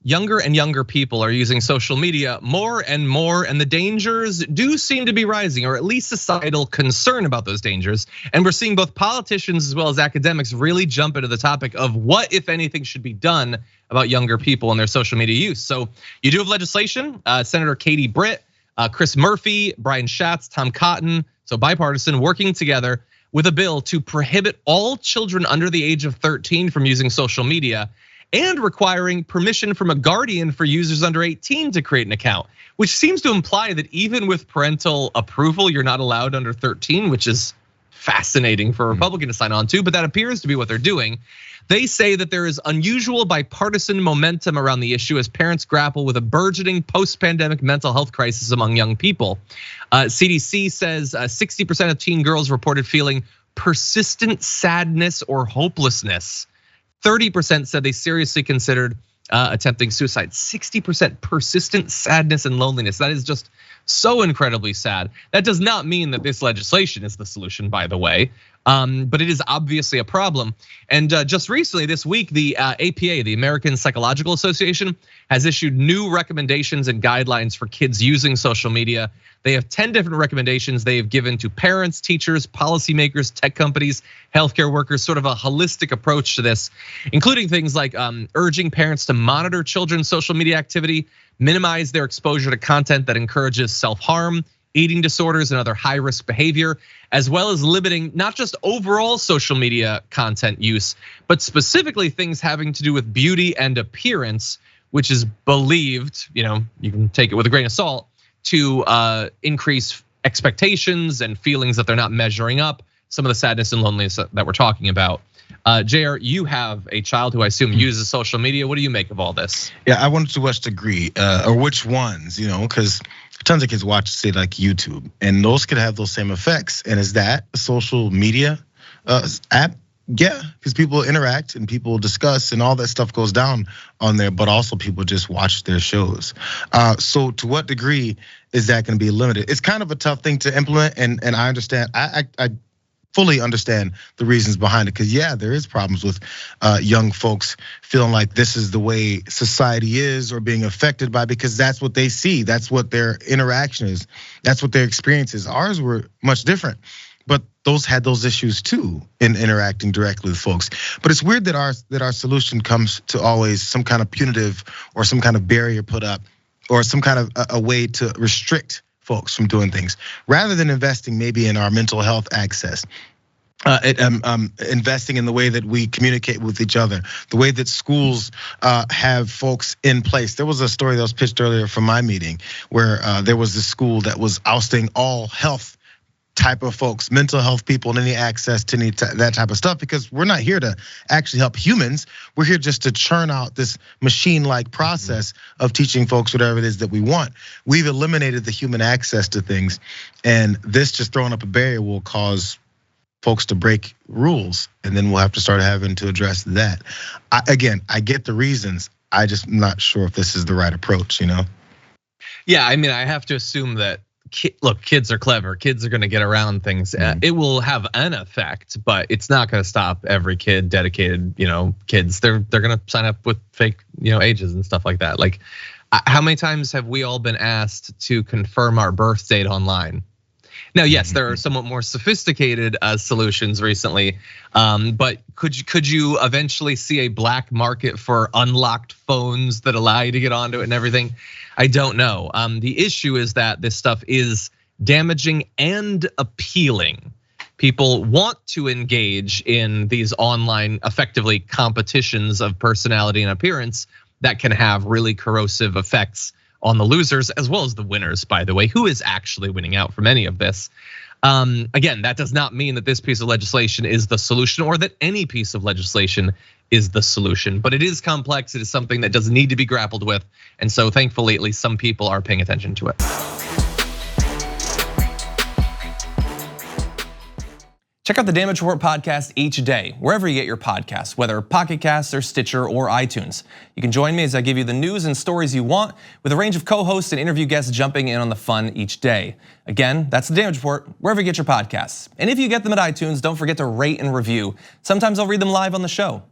Younger and younger people are using social media more and more, and the dangers do seem to be rising, or at least societal concern about those dangers. And we're seeing both politicians as well as academics really jump into the topic of what, if anything, should be done about younger people and their social media use. So you do have legislation, Senator Katie Britt, Chris Murphy, Brian Schatz, Tom Cotton, so bipartisan, working together with a bill to prohibit all children under the age of 13 from using social media, and requiring permission from a guardian for users under 18 to create an account, which seems to imply that even with parental approval, you're not allowed under 13, which is fascinating for a Republican to sign on to, but that appears to be what they're doing. They say that there is unusual bipartisan momentum around the issue as parents grapple with a burgeoning post-pandemic mental health crisis among young people. CDC says 60% of teen girls reported feeling persistent sadness or hopelessness. 30% said they seriously considered attempting suicide. 60% persistent sadness and loneliness. That is just so incredibly sad. That does not mean that this legislation is the solution, by the way, but it is obviously a problem. And just recently this week, the APA, the American Psychological Association, has issued new recommendations and guidelines for kids using social media. They have 10 different recommendations they have given to parents, teachers, policymakers, tech companies, healthcare workers, sort of a holistic approach to this, including things like urging parents to monitor children's social media activity, minimize their exposure to content that encourages self-harm, eating disorders, and other high-risk behavior, as well as limiting not just overall social media content use, but specifically things having to do with beauty and appearance, which is believed, you can take it with a grain of salt, to increase expectations and feelings that they're not measuring up, some of the sadness and loneliness that we're talking about. JR, you have a child who I assume uses social media. What do you make of all this? Yeah, I wanted to which degree, or which ones, because tons of kids watch, say, like YouTube, and those could have those same effects. And is that a social media app? Yeah, because people interact and people discuss and all that stuff goes down on there, but also people just watch their shows. So to what degree is that going to be limited? It's kind of a tough thing to implement, and I understand. I fully understand the reasons behind it, because yeah, there is problems with young folks feeling like this is the way society is, or being affected by, because that's what they see, that's what their interaction is, that's what their experience is. Ours were much different, but those had those issues too in interacting directly with folks. But it's weird that our solution comes to always some kind of punitive or some kind of barrier put up, or some kind of a way to restrict folks from doing things, rather than investing maybe in our mental health access. Investing in the way that we communicate with each other, the way that schools have folks in place. There was a story that was pitched earlier from my meeting where there was this school that was ousting all health type of folks, mental health people, and any access to that type of stuff, because we're not here to actually help humans. We're here just to churn out this machine-like process of teaching folks whatever it is that we want. We've eliminated the human access to things, and this just throwing up a barrier will cause folks to break rules, and then we'll have to start having to address that. I get the reasons. I just am not sure if this is the right approach, Yeah, I mean, I have to assume that, look, kids are clever. Kids are gonna get around things. It will have an effect, but it's not gonna stop every kid, dedicated, kids. They're gonna sign up with fake, ages and stuff like that. Like, how many times have we all been asked to confirm our birth date online? Now, yes, there are somewhat more sophisticated solutions recently, but could you eventually see a black market for unlocked phones that allow you to get onto it and everything? I don't know. The issue is that this stuff is damaging and appealing. People want to engage in these online, effectively, competitions of personality and appearance that can have really corrosive effects on the losers as well as the winners, by the way. Who is actually winning out from any of this? Again, that does not mean that this piece of legislation is the solution, or that any piece of legislation is the solution, but it is complex. It is something that does need to be grappled with. And so thankfully, at least some people are paying attention to it. Check out the Damage Report podcast each day, wherever you get your podcasts, whether Pocket Casts or Stitcher or iTunes. You can join me as I give you the news and stories you want, with a range of co-hosts and interview guests jumping in on the fun each day. Again, that's the Damage Report, wherever you get your podcasts. And if you get them at iTunes, don't forget to rate and review. Sometimes I'll read them live on the show.